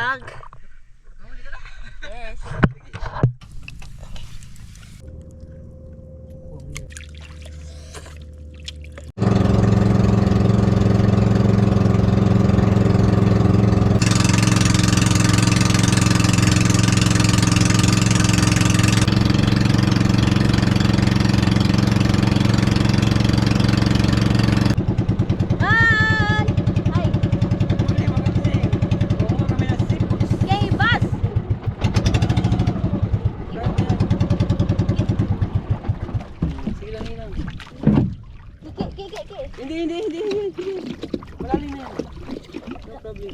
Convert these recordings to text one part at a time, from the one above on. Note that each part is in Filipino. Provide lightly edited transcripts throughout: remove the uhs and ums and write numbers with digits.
vlog. Yes. Hindi. Malalim na yan. No problem.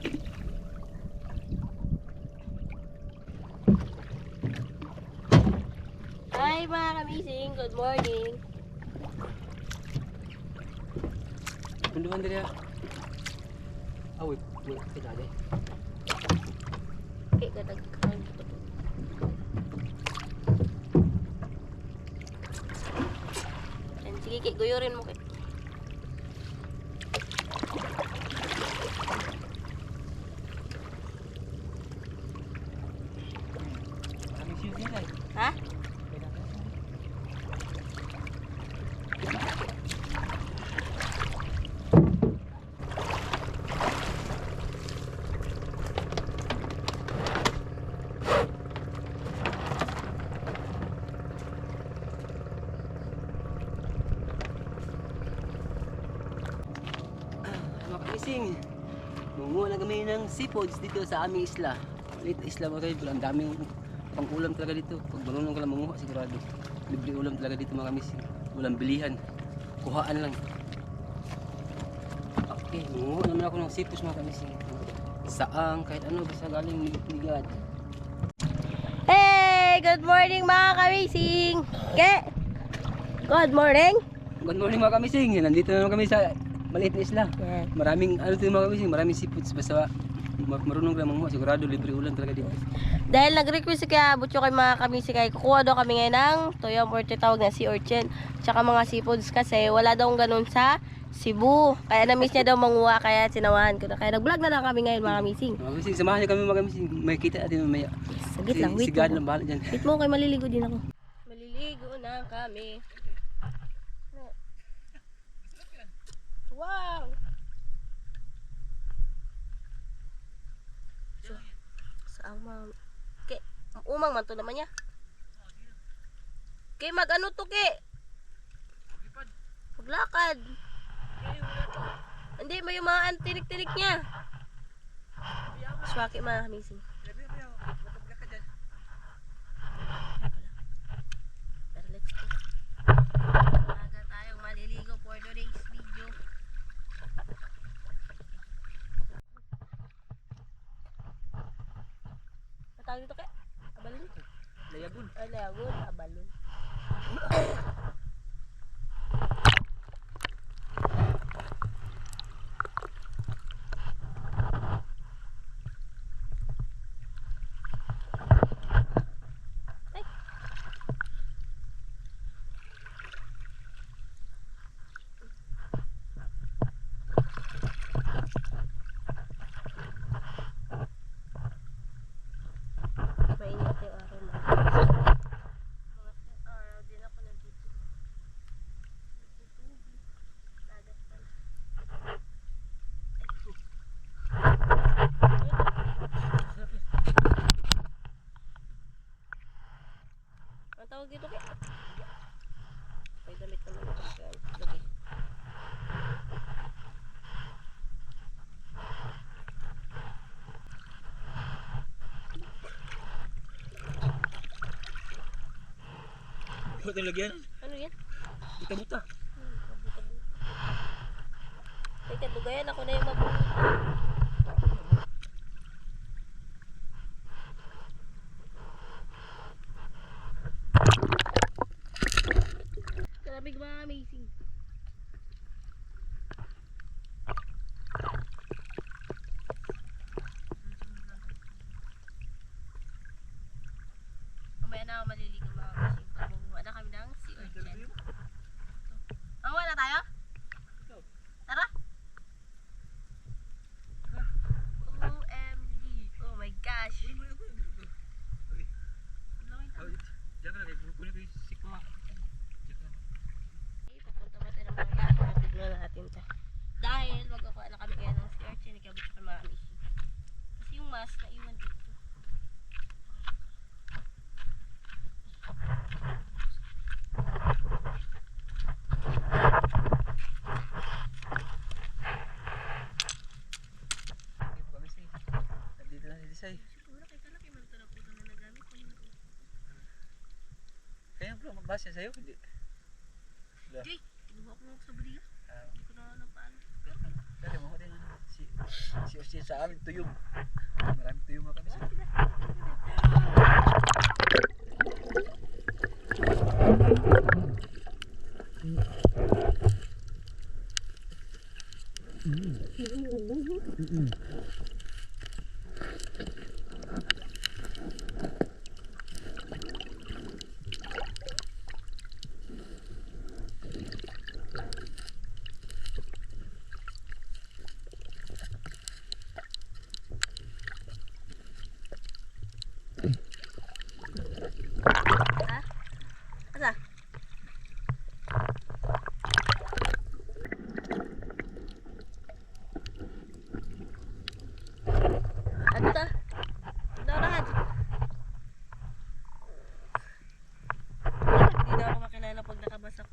Hi mga kamising, good morning. Punduan diri ah. Wait, tigade. Okay, kadaghan. Sige, Kik, guyurin mo, Kik. Ha? Makakising. Munguha na kami ng seafoods dito sa aming isla. Maliit na isla mga kaibol. Ang daming pang-ulam talaga dito. Pag marunong ka lang manguha sigurado. Libre ulam talaga dito mga kamising. Walang bilihan. Kuhaan lang. Okay, manguha naman ako ng seafoods mga kamising. Saang, kahit ano, basta galing ligad. Hey! Good morning mga kamising! Okay? Good morning! Good morning mga kamising. Nandito na naman kami sa maliit na isla. Yes. Maraming ano dito mga kamising, maraming seafoods. Basta marunong ka lang manguha sigurado libre ulam talaga dito. Dahil nag-request si Kaya Butyo kay mga kamising kay kukuha daw kami ngayon ng toyong or tawag na sea urchin tsaka mga seafoods kasi wala daw ganun sa Cebu. Kaya na-miss niya daw manguha kaya sinawahan ko na. Kaya nag-vlog na lang kami ngayon mga kamising. Mga kamising, samahan niyo kami mga kamising. May kita natin mamaya. Sagit lang, wait Si God mo. lang bahala dyan. Wait mo kay maliligo din ako. Maliligo na kami. Wow! Saan mga... Ke, umang man to naman niya. Ke, mag-ano to, Ke? Maglakad. Hindi, may yung mga antinik-tinik niya. Swaki mga kamising. Pero let's go. Aga tayong maliligo for today's video. Tawag dito kaya? Abalon? Layabon. Ay, layabon. Abalon. Ay. Mainit yung araw na. Mga araw din ako nandito. Dagat pala. Ang tawag dito kaya? May damit naman ako siya. Lagi. Buta lagyan. Ano yan? Buta-buta. Kabuta-buta. Teka, dugayan ako na yung mabuti. Grabe mga amazing. Mamaya na ako maliligo mga amazing. Pag mabuha na kami ng sea urchin. Mabuha na tayo? Tara! gas na iwan dito. Hindi po kami say. Nandito na si Say. Siguro kay kalaki man ito na po na nagamit ko nito. Kaya bro, magbasa sa'yo. Hindi. Jay, kinuha ko sa baliya. Hindi ko na paano. Pero Kasi mo din si sa amin tuyong. Maraming tuyong mga kami. asa? Ano ta? Daurahan. Hindi na ako makilala pag nakabasak.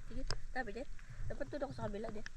Sige, tabi dyan. Dapat tulog ako sa kabila dyan.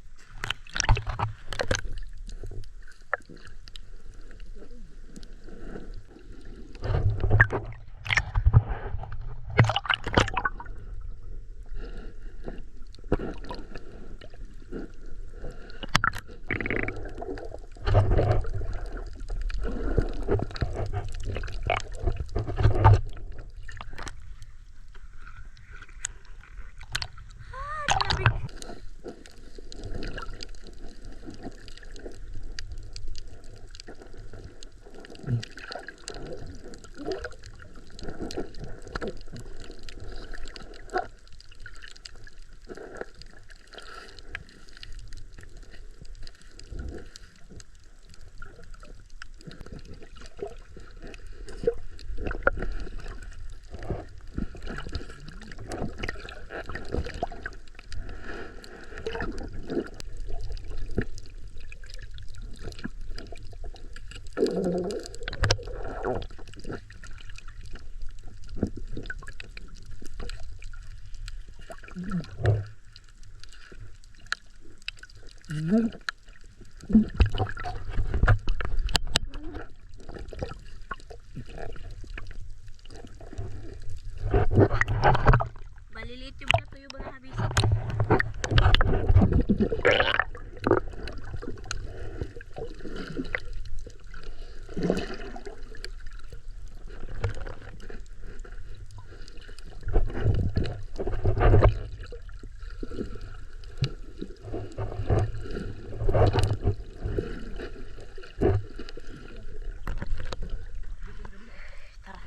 Baliliit yung mga tuyo ba na habisik? Tara.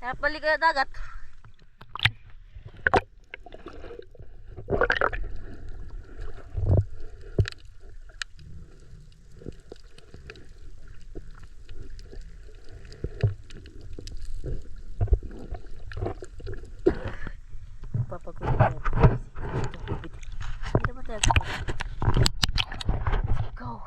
Tara, balik ka dagat. Papagod na ito. Hindi ba tayo? Let's go.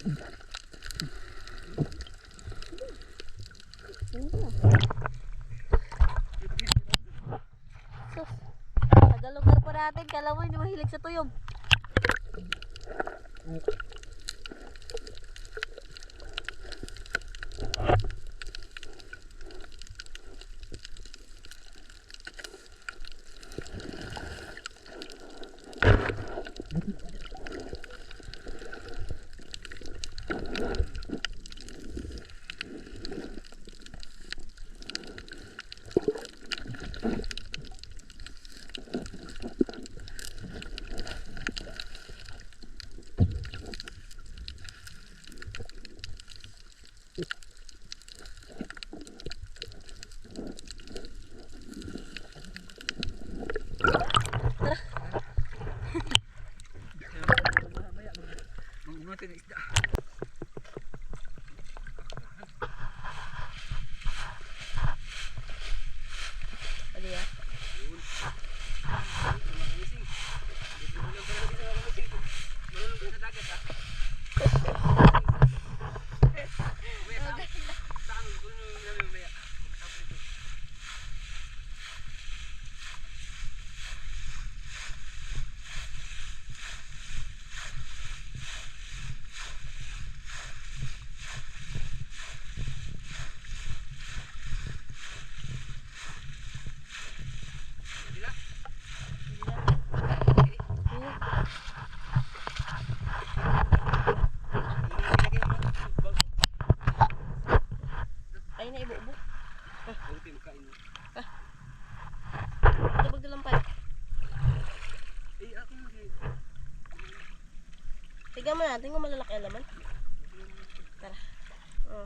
Sus. Kada lugar pa natin, kala mo hindi mahilig sa tuyog. Mangungutin ng isda. Ano yan? Ay na ibu-ubo. Dabag dalang pala. Tignan mo natin kung malalaki ang laman. Tara. Oh.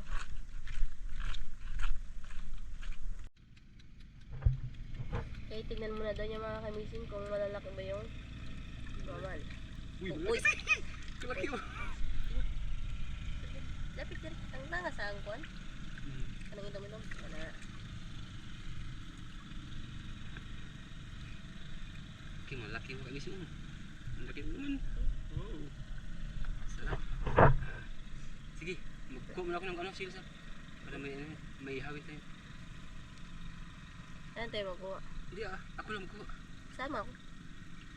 Okay, tignan muna daw niya mga kamisin kung malalaki ba yung laman. Uy! Malaki mo. Lapit dyan. Ang langas ang kuwan. Anong inom-inom? Wala. Okay, malaki mo kami siya. Malaki mo naman. Oh. Sarap. Sige, magkuha mo na ako ng ano, silsa. Para may hawit tayo. Ano tayo magkuha? Hindi ako lang magkuha. Sama ako.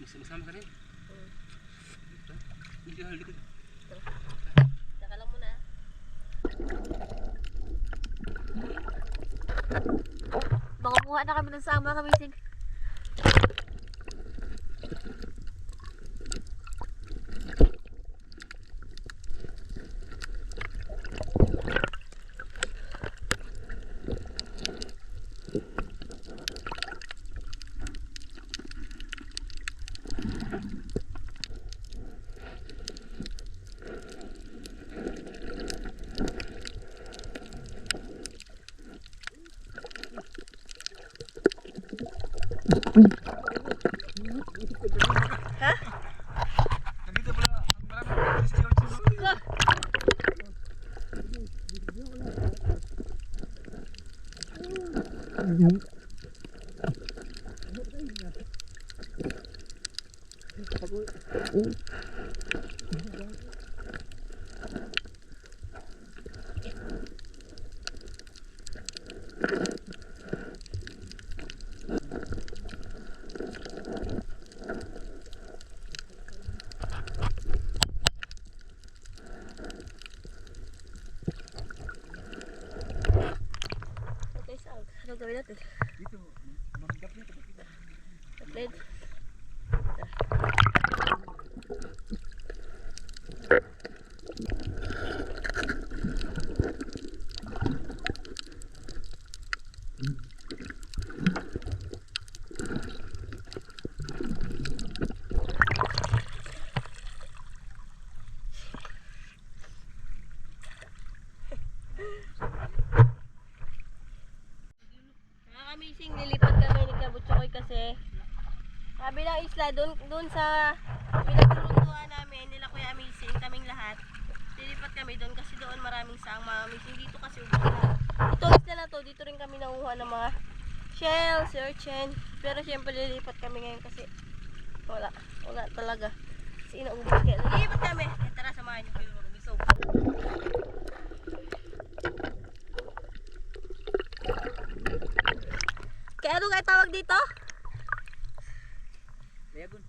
Masama ka rin. Ito. Hindi ka halikod. Saka lang muna. Baka kuha na kami ng sama kamising. Ha? Nandito pala ang maraming Christian. Okay, saan? Ano gawin natin? Dito, mamigap niya. Atlet. Amazing, lilipat kami ni Kabutsokoy kasi kabilang isla, dun sa pinaglulutuan namin nila Kuya Amazing, kaming lahat. Lilipat kami doon kasi doon maraming saang mga amazing. Dito kasi ubos na. Itong isla na to, dito rin kami nanguha ng mga shells, urchin. Pero syempre lilipat kami ngayon kasi wala talaga. Kasi inaubos kaya. Lilipat kami. Tara, samahan niyo kayo. tawag dito? Layagon.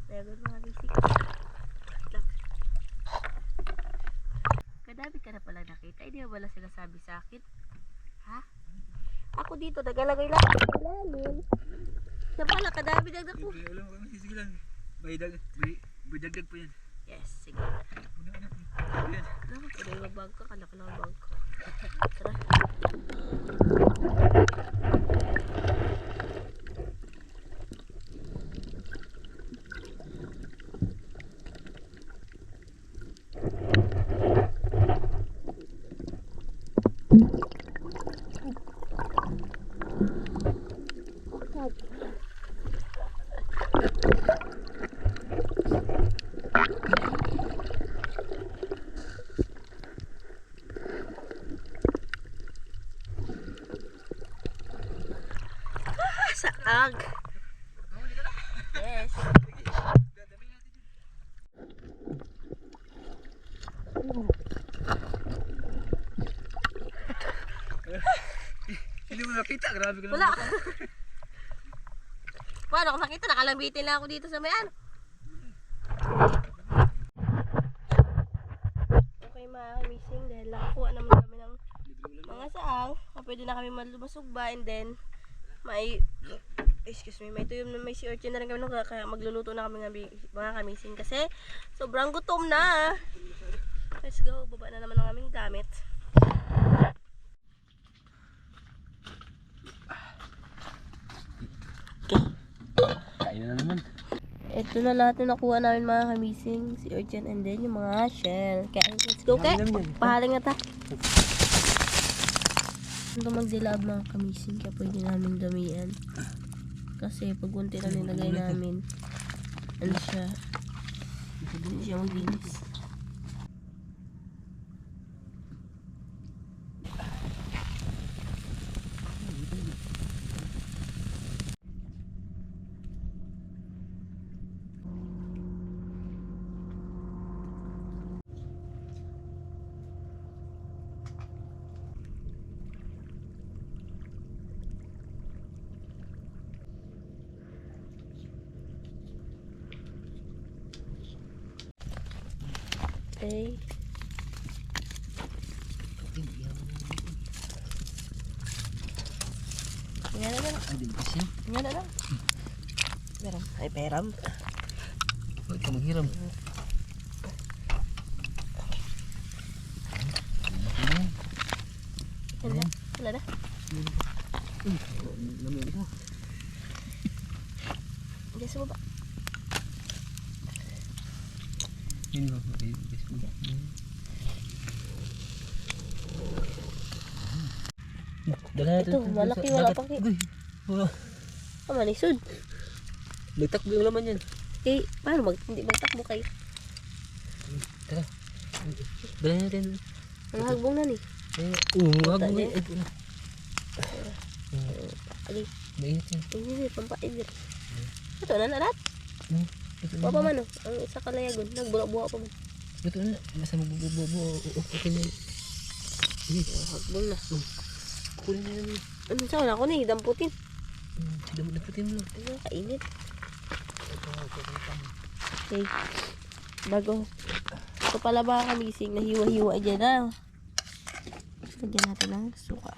Layagon mga bisik. Kadami ka na pala nakita. Hindi mo wala sila sabi sa akin. Ha? Ako dito, nagalagay lang ako sa ilalim. Siya pala, kadami dagdag ko. Libre ulam kami. Sige lang. May dagdag po yan. Yes, sige. Ano? Yan. Naman, kung may mabag ka, kalak lang ang bag ko. Tara. Saag. Yes. Hindi mo nakita. Grabe ka Wala. Paano kung nakita, nakalambitin lang ako dito sa mayan. Okay mga missing dahil nakakuha naman kami ng mga saang. Pwede na kami malubasugba and then may may tuyom na may sea urchin na rin kami kaya magluluto na kami ng mga kamising kasi sobrang gutom na. Let's go, baba na naman ang aming gamit. Kain na naman. Ito na lahat na nakuha namin mga kamising, sea urchin and then yung mga shell. Kaya let's go, kaya pahaling na ta. Ito magdilab mga kamising kaya pwede namin damihan. Kasi pag unti lang nilagay namin, ano siya, hindi siya maglinis. Okay. Nga na lang. Ay, di ba siya? Nga na lang. Peram. Ay, peram. Huwag ka maghiram. Wala na. Wala na. Lamig ka. Hindi sa baba. Hindi ba? Ito, malaki, wala pang manisod. Nagtakbo yung laman yan. Eh, paano hindi magtakbo kayo? Tara. Dala natin. Ang hagbong na ni. Hagbong na. Ali, Mainit yan. hindi, pampain din. Ito na lahat. Buwa pa man, ang isa kalayagon. Nagbuwa-buwa pa man. Ito na. Masa magbububo. Okay na. Hagbong na. Kunin na namin. Ano sa wala ko na, damputin. Daputin mo lang. Ano, kainit. Okay. Bago. Ito pala ba kamising na hiwa-hiwa dyan na. Lagyan natin ng suka.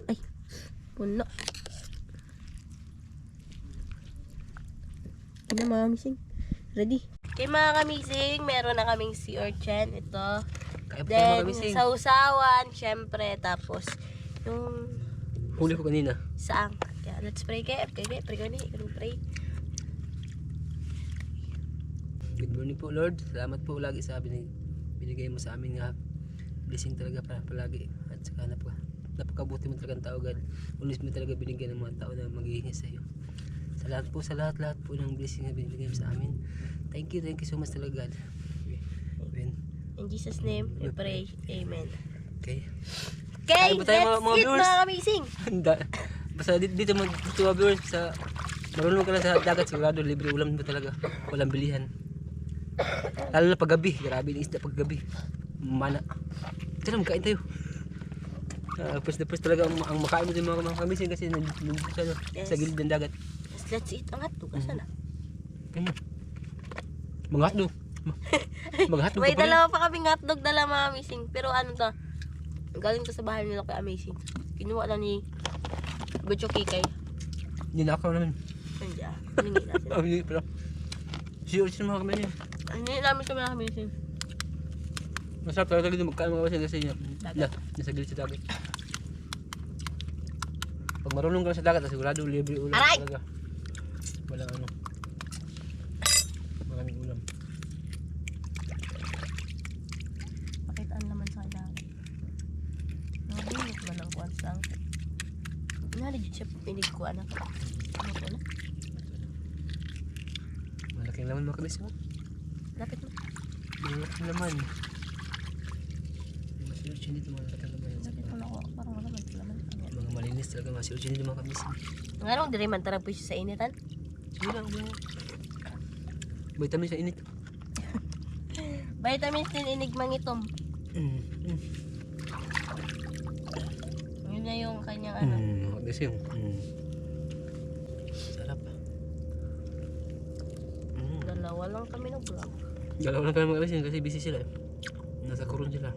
Ay. Puno. Ano mga kamising? Ready? Okay mga kamising, meron na kaming sea urchin. Ito. Kaya pa Then, mga kamising. sausawan, syempre. Tapos, yung Huli ko kanina. saang. Kaya, let's pray kayo. Pray ko ni. Pray. Good morning po Lord. Salamat po lagi sa binigay mo sa amin nga blessing talaga para palagi. At saka napakabuti mo talaga ng tao God. Ulis mo talaga binigyan ng mga tao na maghihingi sa iyo. Sa lahat po ng blessing na binigay mo sa amin. Thank you so much talaga God. Amen. In Jesus' name, we pray. Amen. Okay. Okay, Ano ba tayo, that's mga it viewers? mga kamising. Handa. Basta dito mga viewers sa marunong ka na sa dagat sigurado libre ulam mo talaga. Walang bilihan. Lalo na paggabi. Grabe ng isda paggabi. mana. Tara, magkain tayo. Pwes na pwes talaga ang makain mo din mga kamisin kasi nandun sa gilid ng dagat. Let's eat ang hotdog. Asa na? Mga hotdog. Mga hotdog May ka pa rin. dalawa pa kaming hotdog dala mga amazing. Pero ano to? Galing to sa bahay nila kay amazing. Kinuha na ni Butcho Kikay. Ninakaw namin. Nandiyan. Hiningi natin. Hindi pala. Si Orchid mga kamisin. Hiningi namin sa mga amazing. Masarap talaga dito magkain mga kamisin kasi nasa gilid sa dagat. Pag marunong ka sa dagat, sigurado libre ulam Aray! talaga. Walang ano. Maraming ulam. Pakitaan naman sa kailangan. Nabinit man ang kuwan sa angkot. Legit siya pinig ko anak. Ano ko na? Malaking laman mga kamisin. Lapit mo. Malaking laman. Mas si Orchid dito mga malaking laman. Lapit mo na ako. Parang wala man sila man. Mga malinis talaga mga si Orchid dito mga kamisin. Ang anong diri man tarang pwede sa initan? Sige lang. Vitamin sa init. Vitamins din inigmang itom. Yun na yung kanyang ano. Kasi yung sarap. Dalawa lang kami ng vlog. Dalawa lang kami mag-alisin kasi busy sila. Nasa kurun sila.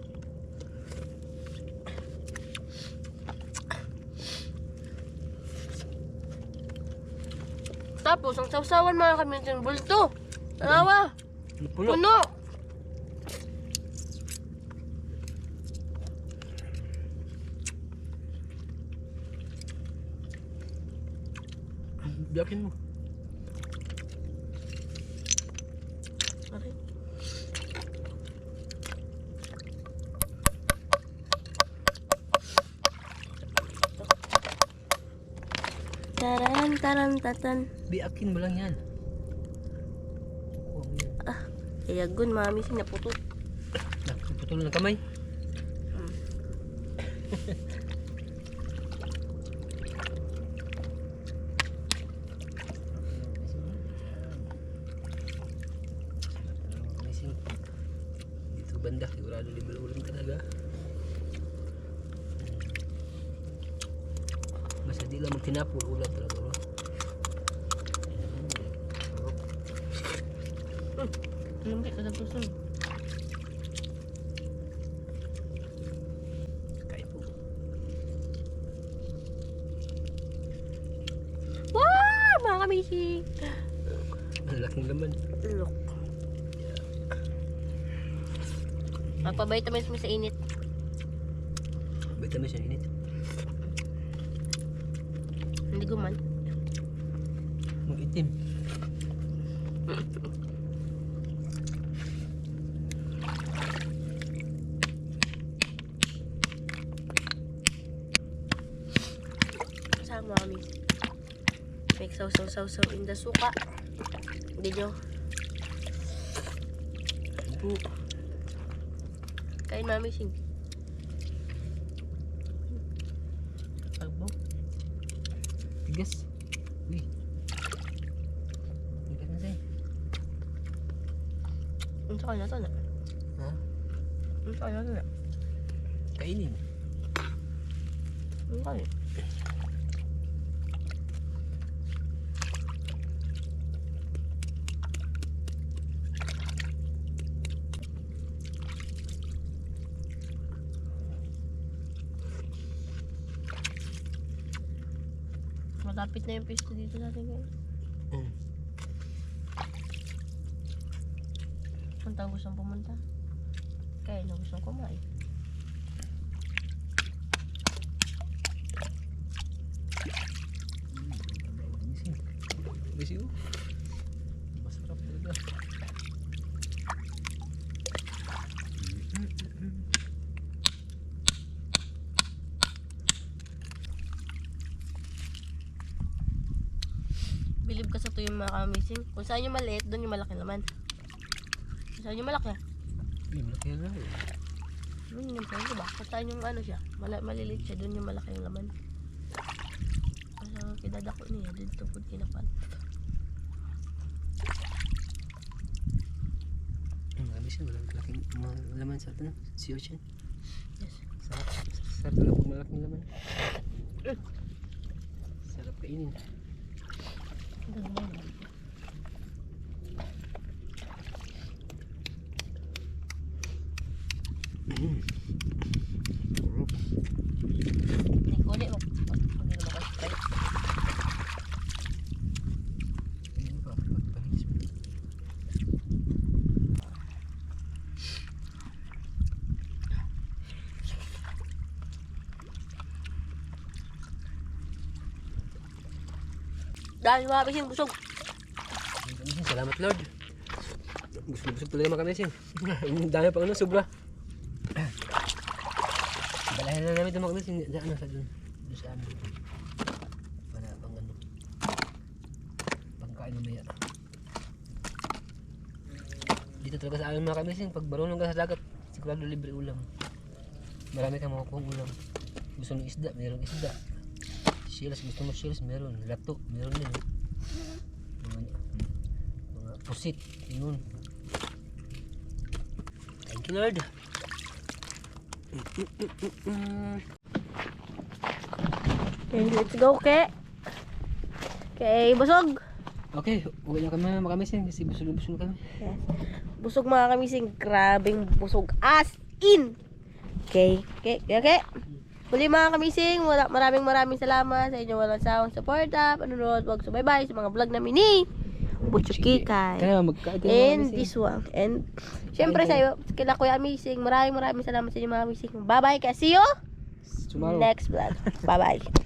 Tapos ang sausawan mga kami ng bulto. Dalawa. Puno. Puno. Biyakin mo. Okay. Taran taran tatan. Biyakin mo lang yan. Iyagun mami sing naputo. Putol ng kamay. Dito banda, sigurado libre ulam talaga. Basta di lang magtinapol ulam talaga. Bro. Lambik kada puso. Kain po. Wow! Mga kamising! Ang laking laman. Look. Magpa-vitamins mo sa init. Vitamin sa init. Hindi guman. Mag-itim. Sama kami. Make saw in the suka. Hindi nyo. Kain mami sing. Agbaw. Tigas. Uy. Tigas na sa'yo. Ang saka na to na. Ha? Ang saka na to na. Kainin. Ang saka na. Malapit na yung pwesto dito natin guys. Punta gustong pumunta. Kaya na gustong kumain. Busy ko. Masarap talaga. Bilib ka sa tuyo mga kamising. Kung saan yung maliit, doon yung malaki naman. Kung saan yung malaki. Uy, malaki na eh. Yun yung pwede ba? Kung saan yung ano siya, maliliit siya, doon yung malaki yung laman. Kasi kidadako niya, dito po kinapan. Marami kamising, malaking mga laman sa ito, sea urchin. Sarap, sarap talaga pag malaking laman. Sarap kainin. Hindi ko ulit. Hindi naman kasi tayo. Ayun pa, pagpahilis mo. Dahil mga kamising busog. Salamat Lord. Busog talaga mga kamising. Ang dami pang ano, sobra. Balahin na namin ito mga kamising. Ano sa doon? Doon sa amin. Para pang ano. Pangkain mamaya. Dito talaga sa amin mga kamising. Pag marunong ka sa dagat, sigurado libre ulam. Marami kang makukuha ulam. Gusto ng isda, mayroong isda. Shells, gusto mo shells, meron. Lato, meron din. Mga pusit, yun. Thank you Lord. Okay, let's go, ke. Okay, busog. Okay, uwi na kami mga kamising kasi busog kami. Yes. Busog mga kamising. Grabing busog. As in. Okay, okay, okay. Muli mga kamising, maraming salamat sa inyo walang sawang suporta, panonood, wag subaybay sa mga vlog namin ni Butcho Kikay. Kaya magkain tayo mga And kamising. this one. And syempre sa iyo, kila Kuya Amazing, maraming salamat sa inyo mga kamising. Bye bye, kasi see you Tomorrow. next vlog. Bye bye.